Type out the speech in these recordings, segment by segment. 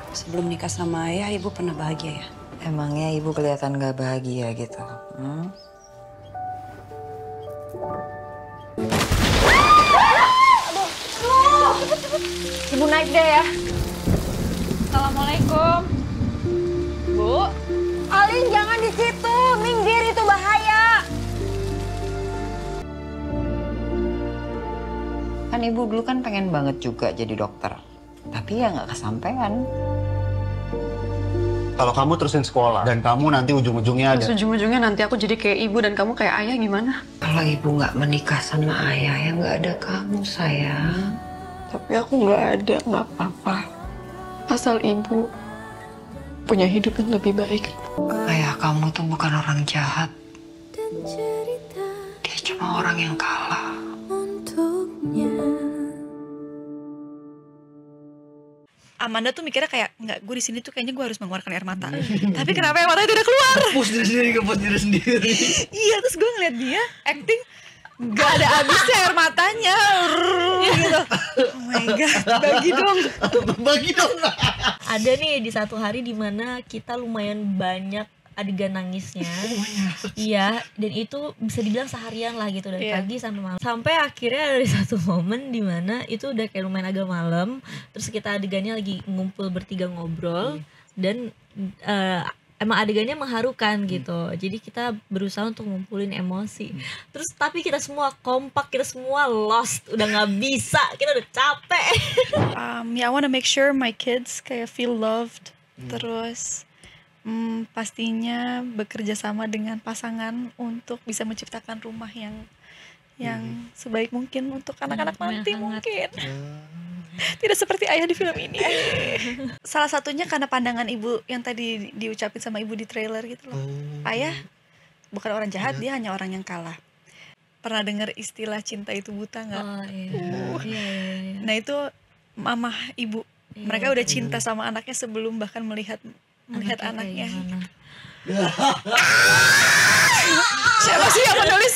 Sebelum nikah sama ayah, ibu pernah bahagia ya? Emangnya ibu kelihatan gak bahagia gitu? Ibu naik deh ya. Assalamualaikum. Bu. Alin jangan di situ, minggir itu bahaya. Kan ibu dulu kan pengen banget juga jadi dokter. Tapi ya nggak kesampean. Kalau kamu terusin sekolah dan kamu nanti ujung-ujungnya ada. Terus ujung-ujungnya nanti aku jadi kayak ibu dan kamu kayak ayah gimana? Kalau ibu nggak menikah sama ayah ya nggak ada kamu sayang. Tapi aku nggak ada, nggak apa-apa. Asal ibu punya hidup yang lebih baik. Ayah kamu tuh bukan orang jahat. Dia cuma orang yang kalah. Amanda tuh mikirnya kayak, nggak, gue di sini tuh kayaknya gue harus mengeluarkan air mata. Tapi kenapa air matanya tidak keluar? Push diri sendiri. Iya, terus gue ngeliat dia acting gak ada habisnya air matanya. Gitu. Oh my god, bagi dong. Ada nih di satu hari dimana kita lumayan banyak adegan nangisnya. Iya, dan itu bisa dibilang seharian lah gitu dari pagi sampai malam. Sampai akhirnya ada satu momen dimana itu udah kayak lumayan agak malam. Terus kita adegannya lagi ngumpul bertiga ngobrol dan emang adegannya mengharukan gitu. Jadi kita berusaha untuk ngumpulin emosi. Terus tapi kita semua kompak, kita semua lost, udah nggak bisa, kita udah capek. I wanna make sure my kids kayak feel loved. Terus pastinya bekerja sama dengan pasangan untuk bisa menciptakan rumah yang sebaik mungkin untuk anak-anak nanti mungkin. Tidak seperti ayah di film ini. Salah satunya karena pandangan ibu yang tadi diucapin sama ibu di trailer gitu loh. Ayah bukan orang jahat, dia hanya orang yang kalah. Pernah dengar istilah cinta itu buta nggak? Iya. Nah itu mamah ibu. Mereka udah cinta sama anaknya sebelum bahkan melihat anaknya. Siapa sih yang menulis?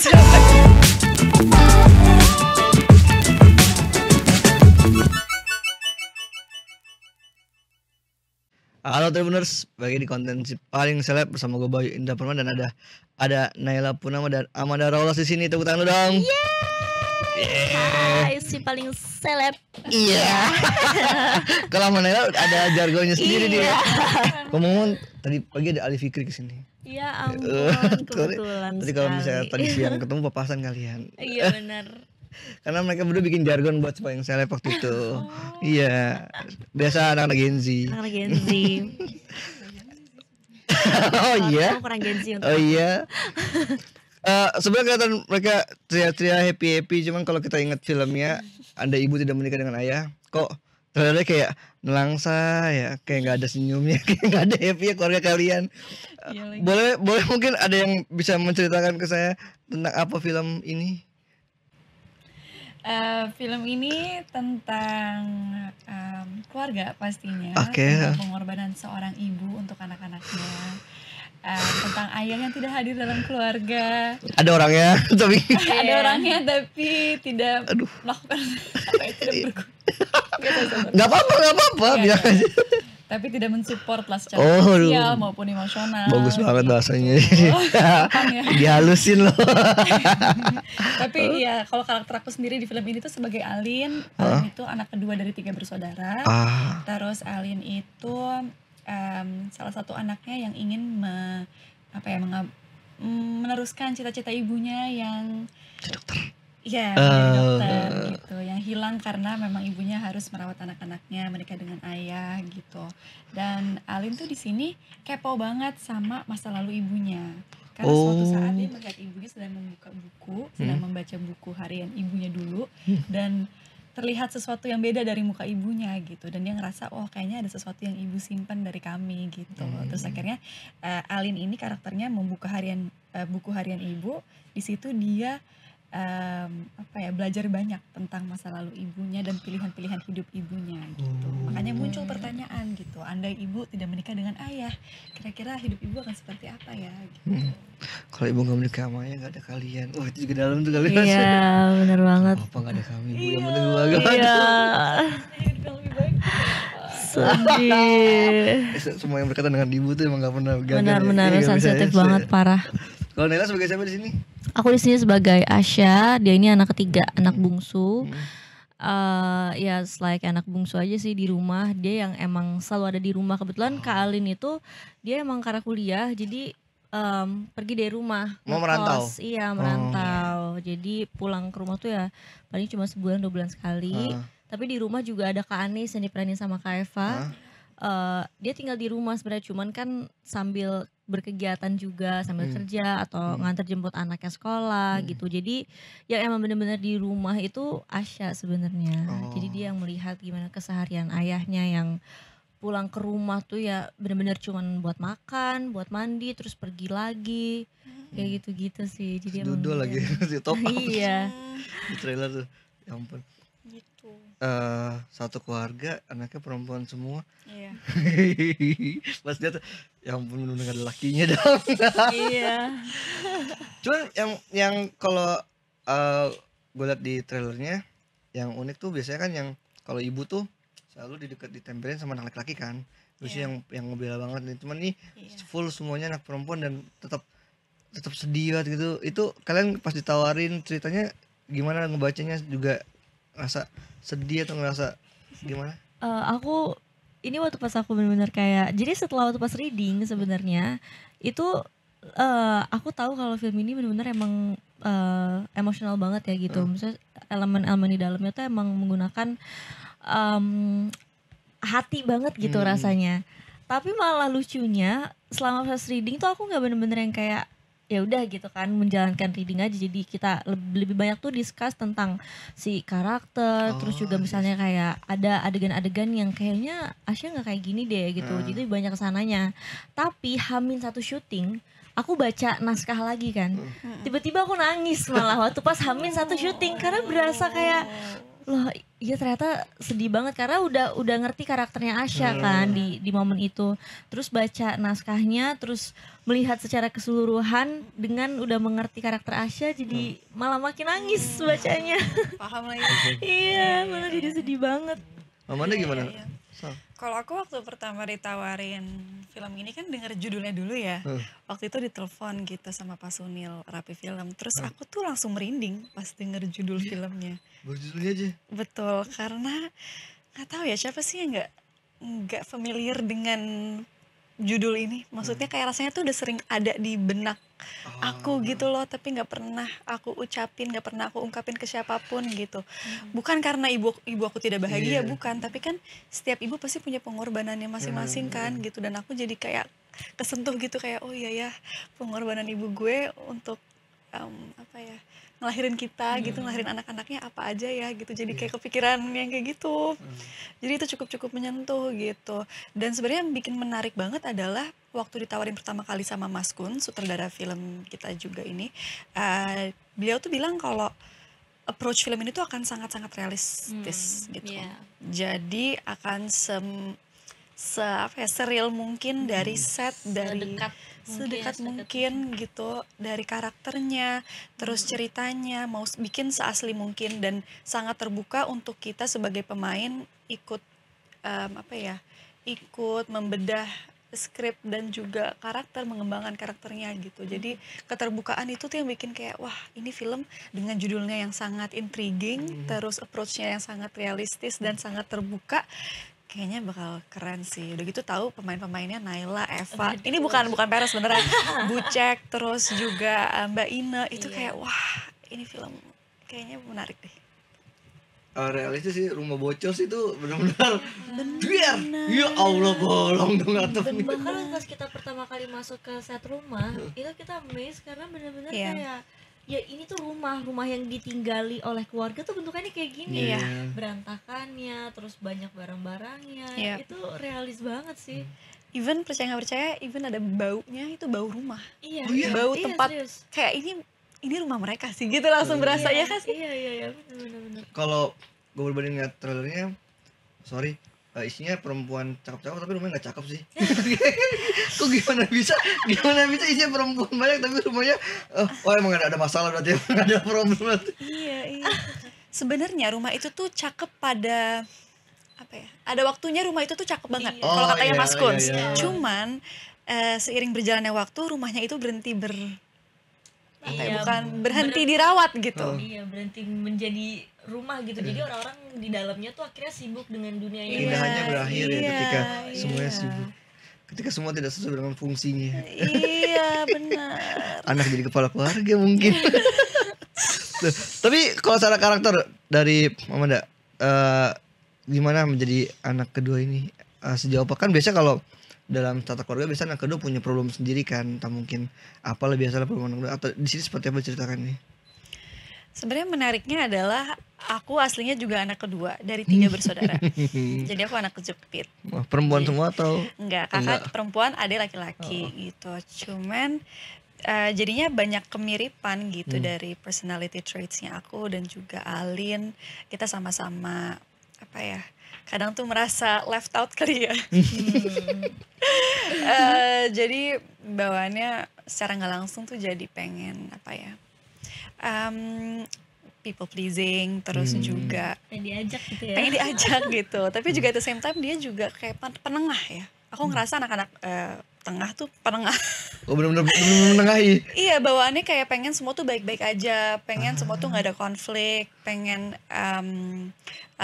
Halo Tribuners, bagi di konten si paling seleb bersama gue Bayu Indra Permana dan ada Naila Punama dan Amanda Raulas di sini. Tepuk tangan dong. Hai, si paling seleb. Iya. Kalau sama Naila ada jargonnya sendiri dia. Ngomong tadi pagi ada Ali Fikri kesini. Ya ampun, kebetulan Tadi kalau misalnya sekali. tadi siang ketemu papasan kalian. Iya benar. Karena mereka berdua bikin jargon buat supaya yang seleb waktu itu. Iya. Biasa anak-anak Gen Z. Anak Gen Z. Oh iya. Aku kurang Gen Z untuk Oh iya. Sebenarnya kelihatan mereka teriak-teriak happy, cuman kalau kita ingat filmnya Anda Ibu Tidak Menikah Dengan Ayah, kok ternyata kayak nelangsa ya, kayak nggak ada senyumnya, kayak nggak ada happy ya keluarga kalian. Boleh mungkin ada yang bisa menceritakan ke saya tentang apa film ini? Film ini tentang keluarga pastinya, Oke. tentang pengorbanan seorang ibu untuk anak-anaknya, tentang ayah yang tidak hadir dalam keluarga. Ada orangnya, tapi Ada orangnya tapi tidak melakukan apa yang tidak berguna. nggak apa-apa, bilang aja. Tapi tidak mensupport lah secara Oh, sosial maupun emosional. Bagus banget bahasanya. Ya. Dihalusin loh. Tapi ya kalau karakter aku sendiri di film ini tuh sebagai Alin, Alin itu anak kedua dari 3 bersaudara. Terus Alin itu salah satu anaknya yang ingin meneruskan cita-cita ibunya yang Dokter. Iya, menjadi dokter gitu, yang hilang karena memang ibunya harus merawat anak-anaknya, menikah dengan ayah gitu. Dan Alin tuh di sini kepo banget sama masa lalu ibunya. Karena suatu saat dia melihat ibunya sedang membuka buku, sedang membaca buku harian ibunya dulu, dan terlihat sesuatu yang beda dari muka ibunya gitu. Dan dia ngerasa, oh kayaknya ada sesuatu yang ibu simpan dari kami gitu. Terus akhirnya Alin ini karakternya membuka buku harian ibu. Di situ dia belajar banyak tentang masa lalu ibunya dan pilihan-pilihan hidup ibunya gitu. Makanya muncul pertanyaan gitu, andai ibu tidak menikah dengan ayah, kira-kira hidup ibu akan seperti apa ya gitu. Kalau ibu nggak menikah sama ayah, nggak ada kalian. Wah itu juga dalam tuh kalian. Iya, benar banget. Apa nggak ada kami, ibu yang menunggu agama. Iya. Hidup yang lebih baik. Sedih. Semua yang berkaitan dengan ibu tuh emang gak pernah gagal. Benar-benar Iya, nggak bisa sensitif ya. banget, parah. Kalau Nela sebagai siapa di sini? Aku di sini sebagai Asya, dia ini anak ketiga, anak bungsu. Ya like anak bungsu aja sih di rumah. Dia yang emang selalu ada di rumah. Kebetulan Kak Alin itu dia emang karena kuliah, jadi pergi dari rumah. Mau merantau? ngekos. Iya, merantau. Jadi pulang ke rumah tuh ya paling cuma sebulan 2 bulan sekali. Tapi di rumah juga ada Kak Anis yang diperanin sama Kak Eva. Dia tinggal di rumah sebenarnya, cuman kan sambil berkegiatan juga, sambil kerja atau nganter jemput anaknya sekolah gitu. Jadi yang emang benar-benar di rumah itu Asya sebenarnya. Jadi dia yang melihat gimana keseharian ayahnya yang pulang ke rumah tuh ya benar-benar cuman buat makan, buat mandi, terus pergi lagi. Kayak gitu-gitu sih. Jadi emang Dodo lagi si top up iya. di trailer tuh. Ya ampun. Gitu. Satu keluarga anaknya perempuan semua. Iya. Pas dia tuh ya ampun bener ada lakinya dong. Iya. Cuman yang kalau gue liat di trailernya yang unik tuh biasanya kan yang kalau ibu tuh selalu ditempelin sama anak laki-laki kan. Terus yang ngebela banget nih. Cuman nih full semuanya anak perempuan dan tetap sedih banget gitu. Itu kalian pas ditawarin ceritanya gimana, ngebacanya juga ngerasa sedih atau ngerasa gimana? Aku ini waktu pas aku benar-benar kayak, jadi setelah waktu pas reading sebenarnya itu aku tahu kalau film ini benar-benar emang emosional banget ya gitu. Maksudnya elemen-elemen di dalamnya tuh emang menggunakan hati banget gitu rasanya. Tapi malah lucunya selama pas reading tuh aku nggak bener-bener yang kayak ya udah gitu kan menjalankan reading aja. Jadi kita lebih banyak tuh discuss tentang si karakter, terus juga misalnya kayak ada adegan-adegan yang kayaknya Asya nggak kayak gini deh gitu. Jadi banyak kesananya. Tapi Hamin satu syuting aku baca naskah lagi kan, tiba-tiba aku nangis malah waktu pas Hamin satu syuting karena berasa kayak loh iya ternyata sedih banget karena udah ngerti karakternya Asya kan di momen itu. Terus baca naskahnya, terus melihat secara keseluruhan dengan udah mengerti karakter Asya, jadi malah makin nangis bacanya. Paham lagi. Iya, malah jadi sedih banget. Mamanya gimana? Iya. Kalau aku waktu pertama ditawarin film ini kan denger judulnya dulu ya. Waktu itu ditelepon gitu sama Pak Sunil Rapi Film. Terus aku tuh langsung merinding pas denger judul filmnya. Baru judulnya aja. Betul, karena nggak tahu ya siapa sih yang nggak familiar dengan judul ini. Maksudnya kayak rasanya tuh udah sering ada di benak aku gitu loh, tapi nggak pernah aku ucapin, nggak pernah aku ungkapin ke siapapun gitu. Bukan karena ibu aku tidak bahagia, bukan, tapi kan setiap ibu pasti punya pengorbanannya masing-masing kan gitu. Dan aku jadi kayak kesentuh gitu, kayak oh iya ya, pengorbanan ibu gue untuk apa ya, ngelahirin kita gitu, ngelahirin anak-anaknya apa aja ya gitu. Jadi kayak kepikiran yang kayak gitu. Jadi itu cukup menyentuh gitu. Dan sebenarnya yang bikin menarik banget adalah waktu ditawarin pertama kali sama Mas Kun, sutradara film kita juga ini, beliau tuh bilang kalau approach film ini tuh akan sangat-sangat realistis gitu. Jadi akan sereal mungkin dari set, dari sedekat mungkin gitu, dari karakternya, terus ceritanya mau bikin seasli mungkin, dan sangat terbuka untuk kita sebagai pemain ikut ikut membedah skrip dan juga karakter, mengembangkan karakternya gitu. Jadi keterbukaan itu tuh yang bikin kayak wah ini film dengan judulnya yang sangat intriguing, terus approach-nya yang sangat realistis dan sangat terbuka, kayaknya bakal keren sih. Udah gitu tahu pemain-pemainnya Naila, Eva. Ini bukan peres beneran. Bucek, terus juga Mbak Ine. Itu kayak wah, ini film kayaknya menarik deh. Realistis sih, rumah bocor sih itu benar-benar biar ya Allah bolong dong atau Dan bahkan pas kita pertama kali masuk ke set rumah, itu kita amazed karena benar-benar kayak ya ini tuh rumah yang ditinggali oleh keluarga tuh bentukannya kayak gini ya, berantakannya, terus banyak barang-barangnya, itu realis banget sih. Even percaya nggak percaya, even ada baunya, itu bau rumah. Bau tempat serius. Kayak ini rumah mereka sih gitu, langsung berasa ya kan sih. Iya benar. Kalau gue berbanding lihat trailernya, sorry, isinya perempuan cakep-cakep tapi rumahnya nggak cakep sih. Kok gimana bisa isinya perempuan banyak tapi rumahnya emang ada masalah berarti, emang ada problem. Iya. Sebenarnya rumah itu tuh cakep pada apa ya? Ada waktunya rumah itu tuh cakep banget. Iya. Kalau Oh, katanya iya, Mas Kunz. iya, iya. Cuman seiring berjalannya waktu rumahnya itu berhenti bukan berhenti dirawat gitu. Iya, berhenti menjadi rumah gitu. Jadi orang-orang di dalamnya tuh akhirnya sibuk dengan dunianya. Keindahannya berakhir ya iya, ketika iya. semuanya sibuk. Ketika semua tidak sesuai dengan fungsinya. Iya, benar. Anak jadi kepala keluarga mungkin. Tuh, tapi kalau secara karakter dari Amanda, gimana menjadi anak kedua ini? Sejauh apa? Kan biasa kalau dalam tata keluarga biasanya anak kedua punya problem sendiri kan, tak mungkin apalah biasalah problem anak kedua. Atau di sini seperti apa ceritakan nih? Sebenarnya menariknya adalah aku aslinya juga anak kedua dari 3 bersaudara. Jadi aku anak kejepit. Wah, perempuan semua atau Enggak, kakak perempuan, adik laki-laki gitu. Cuman jadinya banyak kemiripan gitu dari personality traitsnya aku dan juga Alin. Kita sama-sama apa ya? Kadang tuh merasa left out kali ya. Jadi bawaannya secara nggak langsung tuh jadi pengen apa ya? People pleasing, terus juga Pengen diajak gitu ya. pengen diajak gitu. Tapi juga at the same time dia juga kayak penengah ya. Aku ngerasa anak-anak tengah tuh penengah. oh benar-benar menengahi? Iya, bawaannya kayak pengen semua tuh baik-baik aja, pengen semua tuh nggak ada konflik, pengen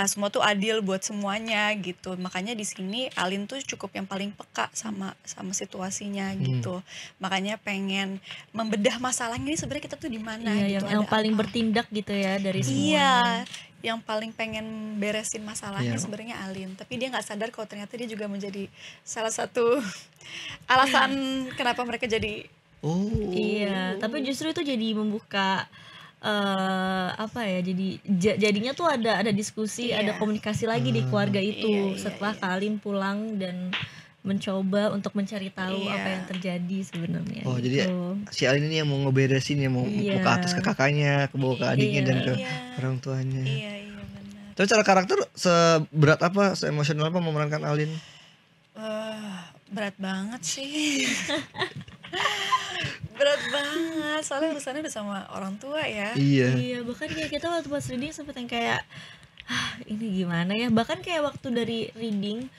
semua tuh adil buat semuanya gitu. Makanya di sini Alin tuh cukup yang paling peka sama situasinya gitu. Makanya pengen membedah masalahnya ini sebenarnya kita tuh di mana Iya, gitu. yang ada paling apa. bertindak gitu ya dari semuanya. Iya, yang paling pengen beresin masalahnya Iya. sebenarnya Alin. Tapi dia nggak sadar kalau ternyata dia juga menjadi salah satu alasan kenapa mereka jadi Oh. Iya, tapi justru itu jadi membuka apa ya? Jadi jadinya tuh ada diskusi, Iya. ada komunikasi lagi di keluarga itu Iya, setelah Kalin pulang dan mencoba untuk mencari tahu Iya. apa yang terjadi sebenarnya. Oh, jadi gitu. si Alin ini yang mau ngeberesin, yang mau Iya. ke atas ke kakaknya, ke bawah ke adiknya Iya. dan ke Iya. orang tuanya. iya benar. Tapi secara karakter seberat apa, seemosional apa memerankan Alin? Berat banget sih. Berat banget, soalnya urusannya udah sama orang tua ya. Iya. Iya, bahkan kayak kita waktu pas reading sempet yang kayak ini gimana ya? Bahkan kayak waktu dari reading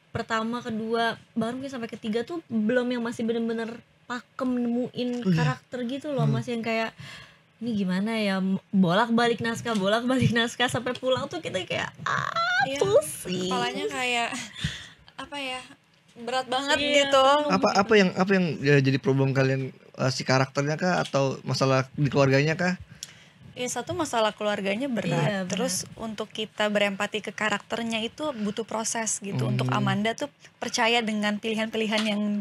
pertama, kedua, baru mungkin sampai ketiga tuh belum yang masih bener-bener pakem nemuin karakter gitu loh, masih yang kayak ini gimana ya, bolak-balik naskah sampai pulang tuh kita kayak Iya, pusing. kepalanya kayak apa ya, berat banget Iya. gitu. Apa yang jadi problem kalian, si karakternya kah atau masalah di keluarganya kah? Ya satu masalah keluarganya berat, Iya, benar. terus untuk kita berempati ke karakternya itu butuh proses gitu. Untuk Amanda tuh percaya dengan pilihan-pilihan yang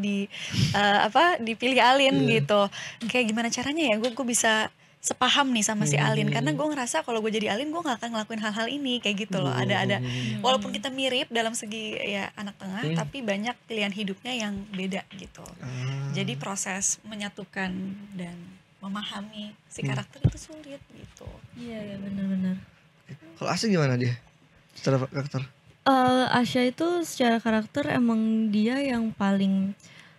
dipilih Alin gitu. Kayak gimana caranya ya gue bisa sepaham nih sama si Alin, karena gue ngerasa kalau gue jadi Alin gue nggak akan ngelakuin hal-hal ini kayak gitu loh. Ada walaupun kita mirip dalam segi ya anak tengah, tapi banyak pilihan hidupnya yang beda gitu. Jadi proses menyatukan dan memahami si karakter itu sulit gitu. Iya, benar-benar. Kalau Asya gimana dia secara karakter? Asya itu secara karakter emang dia yang paling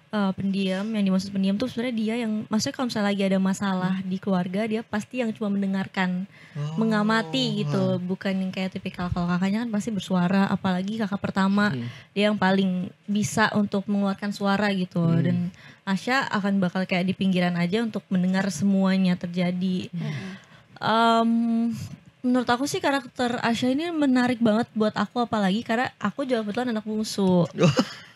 pendiam. Yang dimaksud pendiam tuh sebenarnya dia yang, maksudnya kalau misalnya lagi ada masalah di keluarga, dia pasti yang cuma mendengarkan, mengamati gitu, bukan yang kayak tipikal. Kalau kakaknya kan pasti bersuara, apalagi kakak pertama, dia yang paling bisa untuk mengeluarkan suara gitu. Dan Asya akan bakal kayak di pinggiran aja untuk mendengar semuanya terjadi. Menurut aku sih karakter Asya ini menarik banget buat aku, apalagi karena aku juga kebetulan anak bungsu.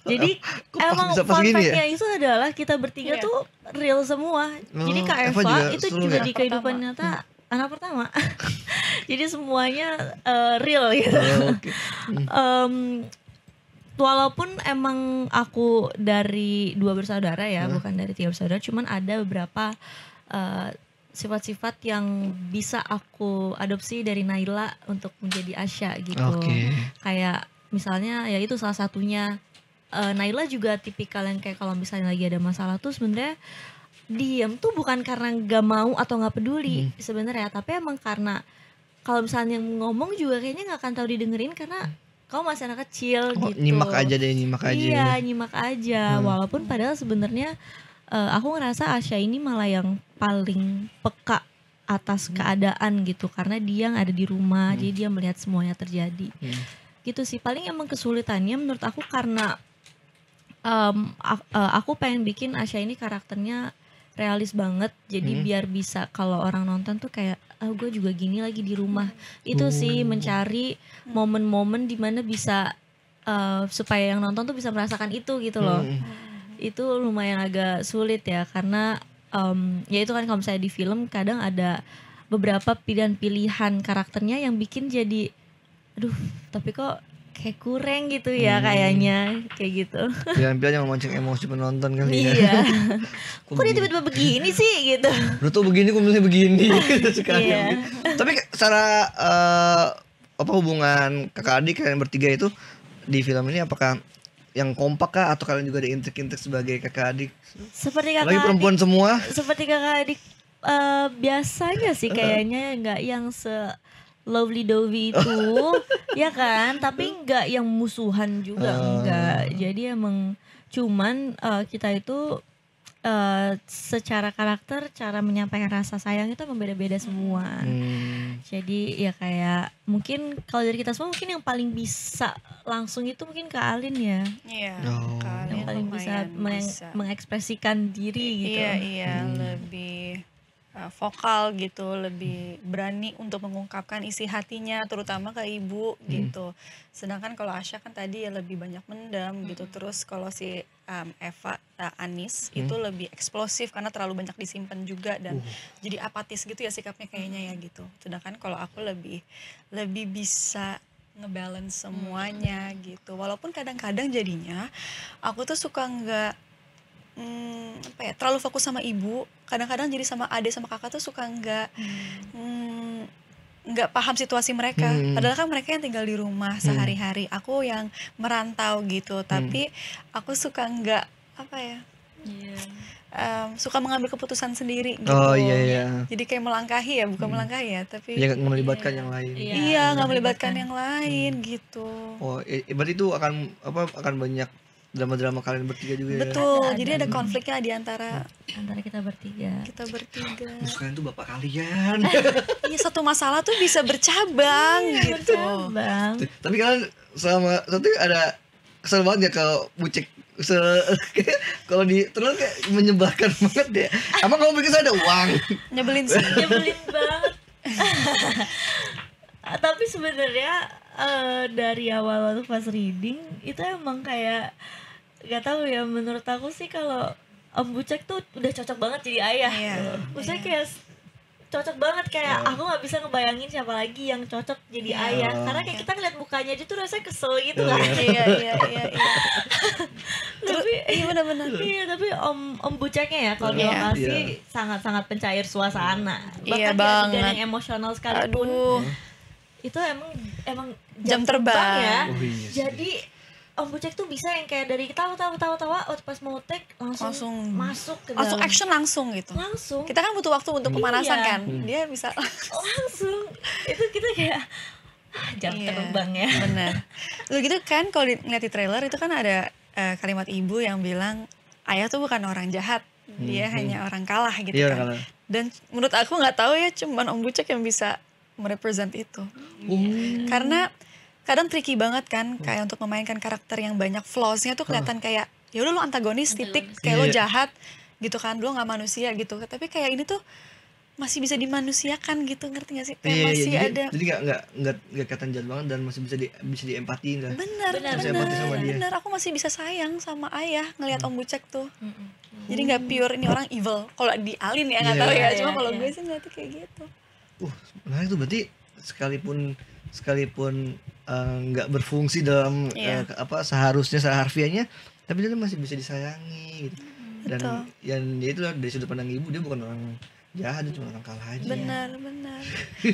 Jadi emang bisa pas fun gini ya? fact-nya itu adalah kita bertiga Iya. tuh real semua. Jadi Kak Eva Eva juga itu seru juga ya? di kehidupan nyata anak pertama. Jadi semuanya real gitu. Oke. Walaupun emang aku dari 2 bersaudara ya, bukan dari 3 bersaudara, cuman ada beberapa sifat-sifat yang bisa aku adopsi dari Naila untuk menjadi Asya gitu. Oke. Kayak misalnya ya itu salah satunya, Naila juga tipikal yang kayak kalau misalnya lagi ada masalah tuh sebenarnya diem tuh bukan karena gak mau atau gak peduli sebenarnya, tapi emang karena kalau misalnya ngomong juga kayaknya gak akan tahu didengerin karena kamu masih anak kecil gitu. Nyimak aja deh, nyimak aja. Iya, nyimak aja. Walaupun padahal sebenarnya aku ngerasa Asya ini malah yang paling peka atas keadaan gitu karena dia yang ada di rumah jadi dia melihat semuanya terjadi gitu sih. Paling emang kesulitannya menurut aku karena aku pengen bikin Asya ini karakternya realis banget jadi biar bisa kalau orang nonton tuh kayak gue juga gini lagi di rumah. Itu sih mencari momen-momen dimana bisa supaya yang nonton tuh bisa merasakan itu gitu loh. Itu lumayan agak sulit ya karena ya itu kan kalau misalnya di film kadang ada beberapa pilihan-pilihan karakternya yang bikin jadi aduh tapi kok kayak kurang gitu ya kayaknya kayak gitu. Pilihan-pilihan yang memancing emosi penonton kali ya. Iya. Kok dia tiba-tiba begini sih gitu. Lu tuh begini, kok milih begini sekalian. Iya. Tapi secara apa hubungan kakak adik kalian bertiga itu di film ini apakah yang kompak kah atau kalian juga ada intrik-intrik sebagai kakak adik? Seperti kakak Lagi perempuan semua. Seperti kakak adik biasanya sih kayaknya nggak yang lovely dovey itu ya kan, tapi nggak yang musuhan juga enggak. Jadi emang cuman kita itu secara karakter, cara menyampaikan rasa sayang itu emang beda-beda semua. Jadi ya kayak mungkin kalau dari kita semua mungkin yang paling bisa langsung itu mungkin Kak Alin ya. Iya. Yang paling bisa mengekspresikan diri gitu. Iya, lebih vokal gitu, lebih berani untuk mengungkapkan isi hatinya terutama ke ibu gitu. Sedangkan kalau Asya kan tadi ya lebih banyak mendam gitu. Terus kalau si Eva Anis itu lebih eksplosif karena terlalu banyak disimpan juga dan jadi apatis gitu ya sikapnya kayaknya ya gitu. Sedangkan kalau aku lebih bisa ngebalance semuanya gitu. Walaupun kadang-kadang jadinya aku tuh suka terlalu fokus sama ibu. Kadang-kadang jadi sama adik sama kakak tuh suka nggak paham situasi mereka. Padahal kan mereka yang tinggal di rumah sehari-hari. Aku yang merantau gitu. Tapi aku suka suka mengambil keputusan sendiri gitu. Oh iya. Jadi kayak melangkahi ya, bukan melangkahi ya, tapi ya melibatkan yang lain. Iya, nggak melibatkan yang lain gitu. Oh, berarti itu akan banyak drama-drama kalian bertiga juga. Betul, Ada. jadi ada konfliknya di antara kita bertiga. Terus kalian tuh bapak kalian. Iya, satu masalah tuh bisa bercabang gitu. Bang. Tapi kalian sama satu ada kesel banget ya kalau bucek kalau di terus kayak menyebalkan banget deh. Emang kamu pikir saya ada uang? Nyebelin sih. Nyebelin banget. Tapi sebenarnya dari awal waktu pas reading itu emang kayak gak tahu ya, menurut aku sih kalau Om Bucek tuh udah cocok banget jadi ayah. Maksudnya kayak cocok banget, kayak aku nggak bisa ngebayangin siapa lagi yang cocok jadi ayah karena kayak kita ngeliat mukanya aja tuh rasanya kesel gitu kan. Iya. Tapi Iya benar-benar. iya, tapi Om Buceknya ya kalau di lokasi sangat-sangat pencair suasana. Iya Bahkan banget. dengan yang emosional sekalipun Aduh, itu emang jam terbang ya. Oh, iya sih. Jadi Om Bucek tuh bisa yang kayak dari tawa pas mau take langsung masuk ke langsung dalam. action langsung gitu. Langsung Kita kan butuh waktu untuk pemanasan Iya. kan. Dia bisa langsung itu kita kayak jam Iya. terbang ya. Benar. Lalu gitu kan kalau ngeliat di trailer itu kan ada kalimat ibu yang bilang ayah tuh bukan orang jahat, dia hanya orang kalah gitu Iya, kan. orang kalah. Dan menurut aku nggak tahu ya, cuman Om Bucek yang bisa merepresent itu. Karena kadang tricky banget kan kayak untuk memainkan karakter yang banyak flaws-nya tuh kelihatan kayak ya udah lo antagonis titik, kayak lo Iya. jahat gitu kan, lo nggak manusia gitu. Tapi kayak ini tuh masih bisa dimanusiakan gitu, ngerti gak sih? Kayak masih ada. Jadi nggak kelihatan jahat banget dan masih bisa diempatiin lah. Benar. Bisa empati sama dia. Benar, aku masih bisa sayang sama ayah ngelihat Om Bucek tuh. Jadi nggak pure ini orang evil. Kalau di Alin ya nggak Iya. tahu ya. Iya, Cuma kalau iya. gue sih ngeliatnya kayak gitu. Menarik tuh, berarti sekalipun nggak berfungsi dalam Iya. seharusnya seharfiahnya, tapi dia tuh masih bisa disayangi gitu. Dan Betul. yang dia itu dari sudut pandang ibu, dia bukan orang jahat, dia cuma orang kalah aja. Benar.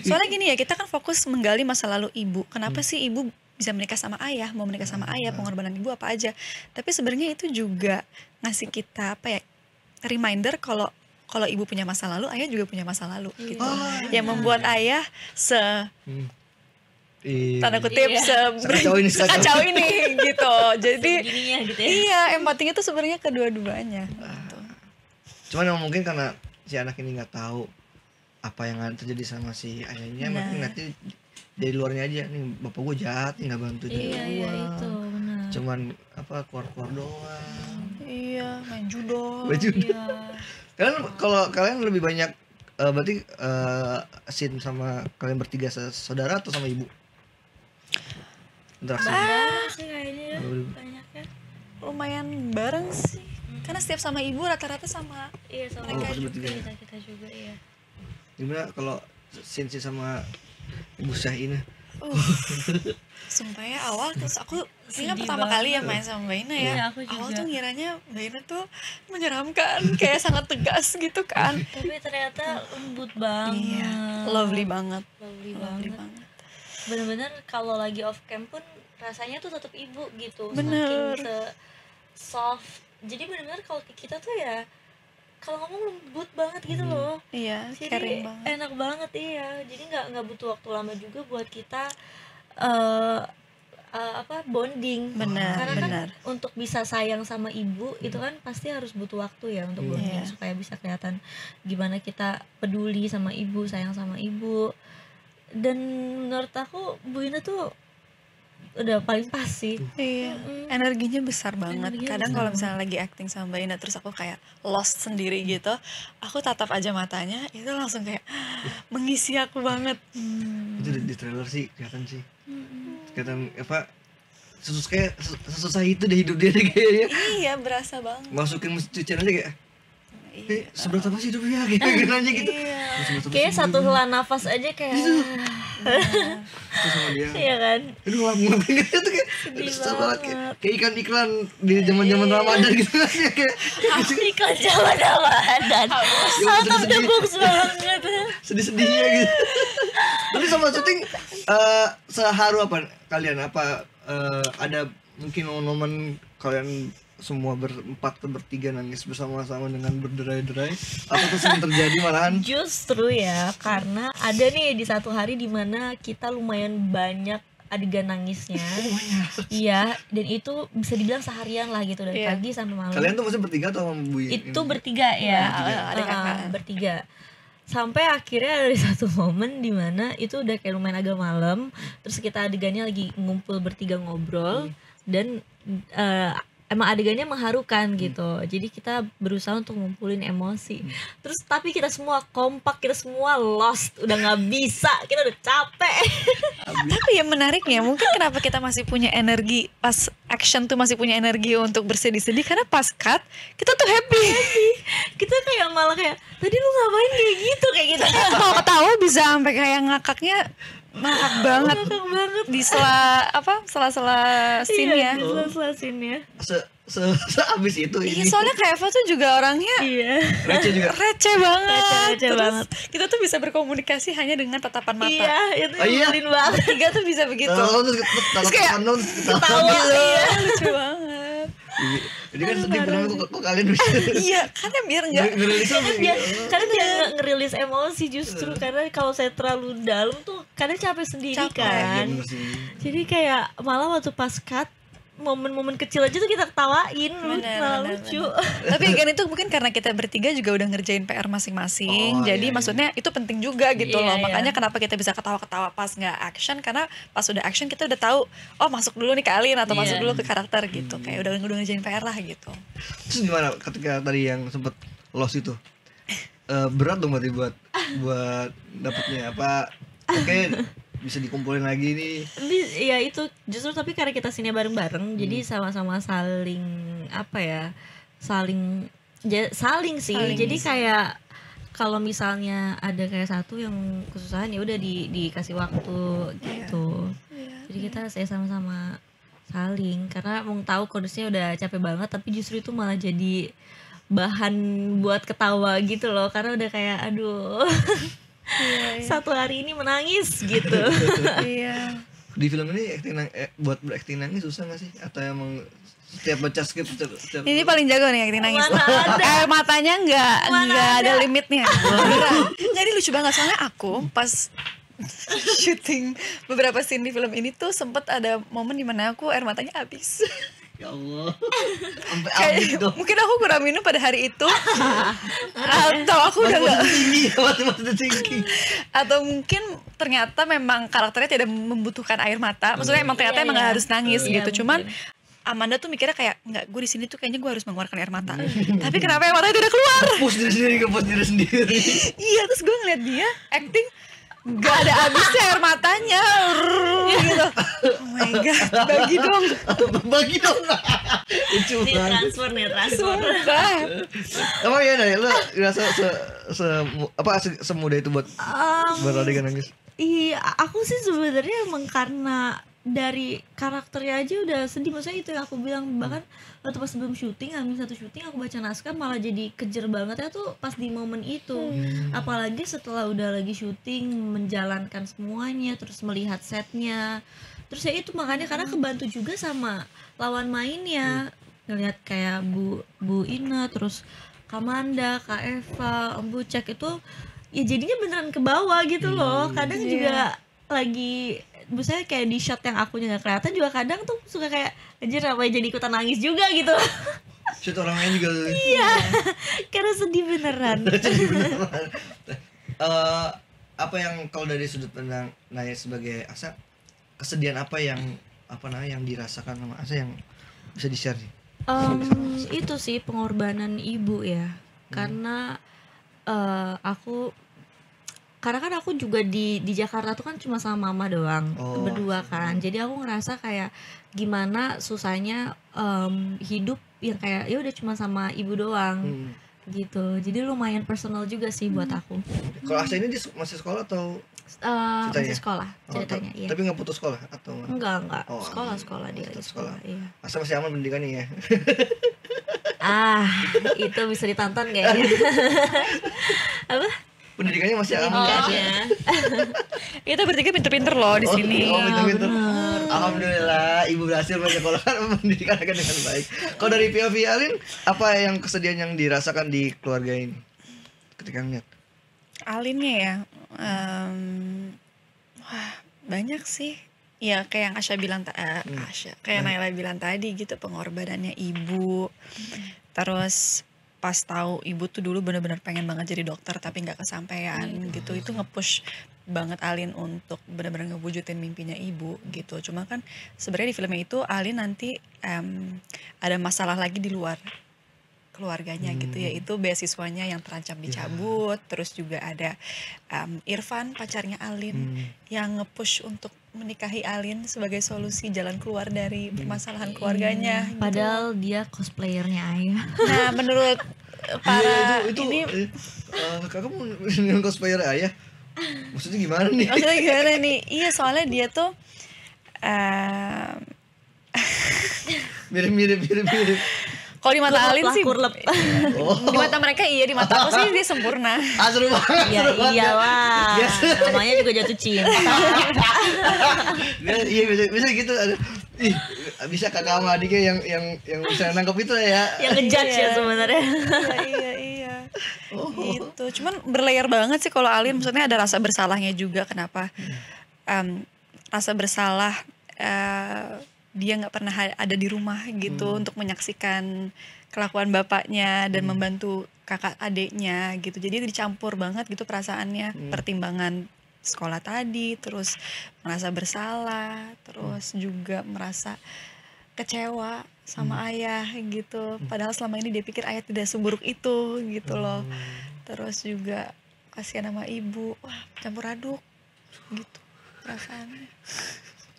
Soalnya gini ya, kita kan fokus menggali masa lalu ibu. Kenapa sih ibu bisa menikah sama ayah, mau menikah sama ayah, pengorbanan ibu apa aja. Tapi sebenarnya itu juga ngasih kita reminder kalau ibu punya masa lalu, ayah juga punya masa lalu gitu. Yang membuat ayah tanda kutip Sekacau ini. sekacau ini gitu. Jadi Gininya gitu ya. iya, empatinya tuh sebenarnya kedua-duanya gitu. Cuman emang mungkin karena si anak ini nggak tahu apa yang terjadi sama si ayahnya, mungkin nanti dari luarnya aja nih bapak gue jahat nih nggak bantu Iya, iya itu benar. cuman apa keluar doang. Iya, main judo. Iya. Kalian lebih banyak berarti scene sama kalian bertiga saudara atau sama ibu? Interaksi. Sih kayaknya banyaknya. Lumayan bareng sih. Karena setiap sama ibu rata-rata sama Iya sama Oh, kita pas juga, bertiga ya? kita juga iya. Gimana kalau scene sama ibu Syahina? Sumpah ya awal terus aku ini Sedih pertama kali ya banget. main sama Mbak Ina ya. Iya, aku Awal juga. tuh ngiranya Mbak Ina tuh menyeramkan, kayak sangat tegas gitu kan. Tapi ternyata lembut banget. Iya, lovely banget. Lovely Lovely banget. banget. Bener-bener kalau lagi off cam pun rasanya tuh tetap ibu gitu. Bener. Saking soft. Jadi bener-bener kalau kita tuh ya kalau ngomong lembut banget gitu loh. Iya, Jadi caring banget. enak banget iya. Jadi nggak butuh waktu lama juga buat kita bonding. Benar, Karena benar. kan untuk bisa sayang sama ibu itu kan pasti harus butuh waktu ya untuk bonding Iya. supaya bisa kelihatan gimana kita peduli sama ibu, sayang sama ibu. Dan menurut aku Bu Ina tuh udah paling pas sih. Iya, energinya besar banget. Energinya Kadang besar kalau misalnya lagi acting sama Mbak Ina terus aku kayak lost sendiri gitu, aku tatap aja matanya, itu langsung kayak mengisi aku banget. Itu di trailer sih kelihatan sih. Kelihatan apa sesusah itu deh hidup dia deh kayaknya. Iya, berasa banget. Masukin mesin cucian aja kayak Iya. seberat apa sih hidupnya kayak nanya gitu. Iya. Seberat apa Kayak sih satu hidupnya? hela nafas aja kayak Terus sama dia. iya kan. Aduh ngelamun itu kayak Sedih susah banget banget. kayak iklan-iklan di zaman-zaman Ramadan gitu kan ya, kayak Iklan Ramadan. Out of the box banget. sedih-sedihnya gitu. Tapi sama syuting seharu apa kalian ada mungkin momen kalian semua berempat atau bertiga nangis bersama-sama dengan berderai-derai atau itu sering terjadi malahan? Justru ya karena ada nih di satu hari dimana kita lumayan banyak adegan nangisnya. Iya, dan itu bisa dibilang seharian lah gitu dari Iya. pagi sampai malam. Kalian tuh maksudnya bertiga atau sama Bu Yin? Itu bertiga ya, ada kakak. bertiga. Sampai akhirnya ada satu momen dimana itu udah kayak lumayan agak malam, terus kita adegannya lagi ngumpul bertiga ngobrol dan emang adegannya mengharukan gitu. Jadi kita berusaha untuk ngumpulin emosi. Terus tapi kita semua kompak, kita semua lost, udah nggak bisa, kita udah capek. Tapi yang menariknya mungkin kenapa kita masih punya energi pas action tuh masih punya energi untuk bersedih-sedih karena pas cut kita tuh happy. Kita kayak malah kayak tadi lu ngapain kayak gitu Mau ketawa bisa sampai kayak ngakaknya ngakak banget. Ngakak banget. Di sela-sela scene ya. Sela-sela scene-nya. Seabis itu Iya, ini soalnya Kak Eva tuh juga orangnya Iya. receh juga. receh banget. Receh Terus banget. kita tuh bisa berkomunikasi hanya dengan tatapan mata. Iya, itu Oh, iya? nyebelin banget. Tiga tuh bisa begitu. Tahu terus kayak Tawa, iya. Lucu banget. Jadi kan sedih bener kok kalian bisa Iya, karena biar enggak ngerilis Karena dia nggak ngerilis emosi justru karena kalau saya terlalu dalam tuh kadang capek sendiri Capek. kan. Bener sih. Jadi kayak malah waktu pas cut momen-momen kecil aja tuh kita ketawain, malah lucu. Tapi kan itu mungkin karena kita bertiga juga udah ngerjain PR masing-masing. Oh, jadi iya, maksudnya itu penting juga gitu Iya, loh. iya. Makanya kenapa kita bisa ketawa-ketawa pas nggak action karena pas udah action kita udah tahu oh masuk dulu nih ke Alin atau masuk Iya. dulu ke karakter gitu. Kayak udah ngerjain PR lah gitu. Terus gimana ketika tadi yang sempet lost itu? Berat dong berarti buat dapetnya apa? Oke, bisa dikumpulin lagi nih. Ya itu justru tapi karena kita sini bareng-bareng jadi sama-sama saling apa ya? Saling sih. Jadi kayak kalau misalnya ada kayak satu yang kesusahan ya udah dikasih waktu gitu. Jadi kita saya sama-sama saling karena mau tahu kondisinya udah capek banget tapi justru itu malah jadi bahan buat ketawa gitu loh karena udah kayak aduh satu hari ini menangis gitu. Iya. Di film ini buat berakting nangis susah gak sih? Atau emang setiap baca skrip setiap Ini paling jago nih acting nangis. Mana ada. Air matanya nggak ada ada. limitnya. Beneran. Jadi lucu banget soalnya aku pas syuting beberapa scene di film ini tuh sempet ada momen dimana aku air matanya habis. Ya Allah. Sampai Kayak, habis dong. mungkin aku kurang minum pada hari itu. Atau aku udah nggak. Mati tinggi. Atau mungkin ternyata memang karakternya tidak membutuhkan air mata. Maksudnya emang ternyata emang nggak harus nangis Iya, gitu. Cuman Amanda tuh mikirnya kayak nggak, gue di sini tuh kayaknya gue harus mengeluarkan air mata. Tapi kenapa air matanya tidak keluar? Ngepus diri sendiri. Iya, terus gue ngeliat dia acting nggak ada habisnya air matanya. Gitu. Oh my god, bagi dong. Lucu Nih banget. transfer. Sumpah. Emang ya Nay, lu ngerasa semudah itu buat beradegan nangis? Iya, aku sih sebenarnya emang karena dari karakternya aja udah sedih. Maksudnya itu yang aku bilang, bahkan waktu pas sebelum syuting, Hamin 1 syuting aku baca naskah malah jadi kejer banget ya tuh pas di momen itu. Apalagi setelah udah lagi syuting, menjalankan semuanya, terus melihat setnya. Terus ya itu makanya karena kebantu juga sama lawan mainnya. Ngelihat kayak Bu Ina, terus Kamanda, Kak Eva, Om Bucek itu ya jadinya beneran ke bawah gitu loh. Kadang juga lagi misalnya kayak di shot yang akunya nggak kelihatan juga kadang tuh suka kayak anjir apa jadi ikutan nangis juga gitu. Shoot orang lain juga. Iya, karena sedih beneran. Apa yang kalau dari sudut pandang Naya sebagai Asa, kesedihan apa yang yang dirasakan sama Asa yang bisa di-share nih? Itu sih pengorbanan ibu ya. Karena karena kan aku juga di Jakarta tuh kan cuma sama mama doang, berdua kan. Jadi aku ngerasa kayak gimana susahnya hidup yang kayak ya udah cuma sama ibu doang gitu. Jadi lumayan personal juga sih buat aku. Kalau Asa ini dia masih sekolah atau masih sekolah ceritanya? Iya. Tapi nggak putus sekolah atau Enggak. Oh, Sekolah dia lagi sekolah. Iya. Asa masih aman pendidikannya ya? Itu bisa ditonton kayaknya. Apa? Pendidikannya masih aman ya? Kita bertiga pinter-pinter loh di sini. Pinter-pinter. Alhamdulillah ibu berhasil menyekolahkan pendidikan akan dengan baik. Kalau dari POV Alin, apa yang kesedihan yang dirasakan di keluarga ini ketika ngeliat? Alinnya ya, wah banyak sih. Ya kayak yang Asya bilang kayak Naila bilang tadi gitu, pengorbanannya ibu. Terus pas tahu ibu tuh dulu benar-benar pengen banget jadi dokter tapi nggak kesampaian gitu, itu nge-push banget Alin untuk benar-benar ngewujudin mimpinya ibu gitu. Cuma kan sebenarnya di filmnya itu Alin nanti ada masalah lagi di luar keluarganya gitu, yaitu beasiswanya yang terancam dicabut. Terus juga ada Irfan pacarnya Alin yang nge-push untuk menikahi Alin sebagai solusi jalan keluar dari permasalahan keluarganya gitu. Padahal dia cosplayernya Ayah. Nah menurut para ini kakak mau cosplayer Ayah? Maksudnya gimana nih? Iya soalnya dia tuh mirip. kalau di mata Alin sih kurlep. Di mata mereka iya, di mata aku sih dia sempurna. Seru banget. Ya iyalah. Namanya juga jatuh cinta. Iya bisa gitu. Bisa kakak sama adiknya yang bisa nangkep itu ya. Yang ngejudge ya sebenarnya. Iya. Gitu. Cuman berlayer banget sih kalau Alin, maksudnya ada rasa bersalahnya juga. Kenapa? Rasa bersalah dia nggak pernah ada di rumah gitu untuk menyaksikan kelakuan bapaknya dan membantu kakak adiknya gitu. Jadi dicampur banget gitu perasaannya, pertimbangan sekolah tadi, terus merasa bersalah, terus juga merasa kecewa sama ayah gitu. Padahal selama ini dia pikir ayah tidak seburuk itu gitu loh. Terus juga kasihan sama ibu, wah campur aduk gitu perasaannya.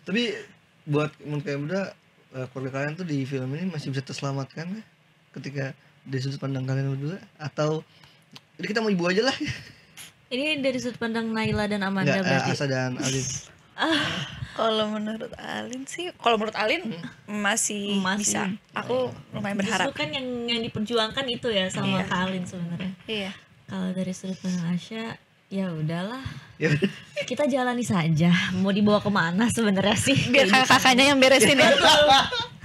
Tapi buat kayak muda, keluarga kalian tuh di film ini masih bisa terselamatkan ya? Ketika dari sudut pandang kalian berdua, atau jadi kita mau ibu aja lah. Ini dari sudut pandang Naila dan Amanda berarti. Asa dan Alin. Kalau menurut Alin sih, masih bisa. Aku lumayan berharap. Justru kan yang diperjuangkan itu ya sama Kak Alin sebenarnya. Iya. Kalau dari sudut pandang Asya, ya udahlah. Kita jalani saja. Mau dibawa kemana sebenarnya sih? Biar kakaknya yang beresin ya.